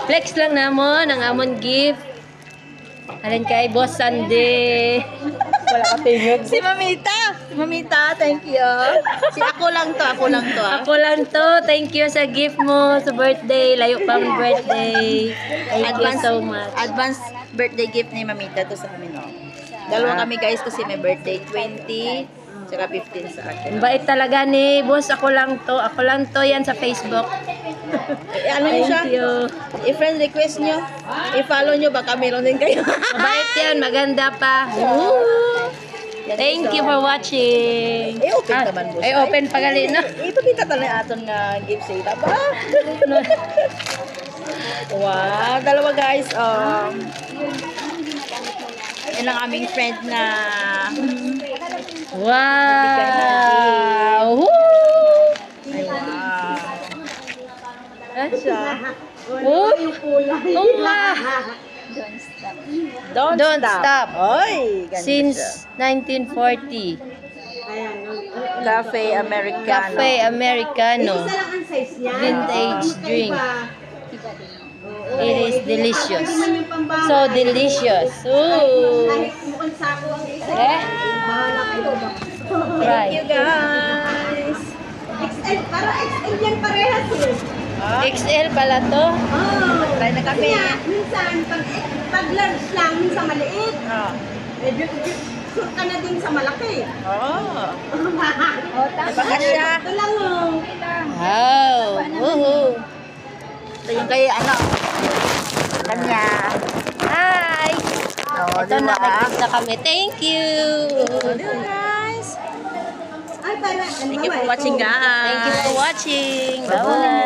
Flex lang namon ang amon gift. Halin kay Boss Sandy. Wala ka tingog. Si Mamita. Mamita, thank you. Si ako lang to. Ako lang to. Thank you sa gift mo sa birthday. Layo pa ang birthday. Thank you so much. Advance birthday gift ni Mamita to sa amin. Oh. Dalawa kami guys kasi may birthday 20 saka 15 sa akin. Ang bait talaga ni Boss. Ako lang to. Ako lang to yan sa Facebook. Ano niyo siya? Thank you. I-friend request nyo. I-follow nyo. Baka meron din kayo. Mabait yan. Maganda pa. Woo! Thank you for watching. I-open naman, boss. Ay, open pa gali na. Ipapita tayo aton nga gift sa ita ba? Wow, dalawa guys. Yan ang aming friend na Wow! Woo! ay wow. Siya. Uy! Unga! Don't stop. Oy, ganun Since 1940. siya. Cafe Americano. Cafe Americano. Vintage drink. It is delicious. So delicious. Ooh. Eh? Try. Thank you guys. XL, para XL yan parehas eh. XL pala to. Oh, Try na kami. Kaya, minsan, pag large lang, minsan maliit. Oh. Sure ka na din sa malaki. Oh. Baka siya. Ito lang oh. Wow. Woohoo. Ito yung kay ano. Kanya. Hi. Oh, Ito na, nag-gift na kami. Thank you. Guys. Ay, para, Thank you for watching guys. Thank you for watching. Bye.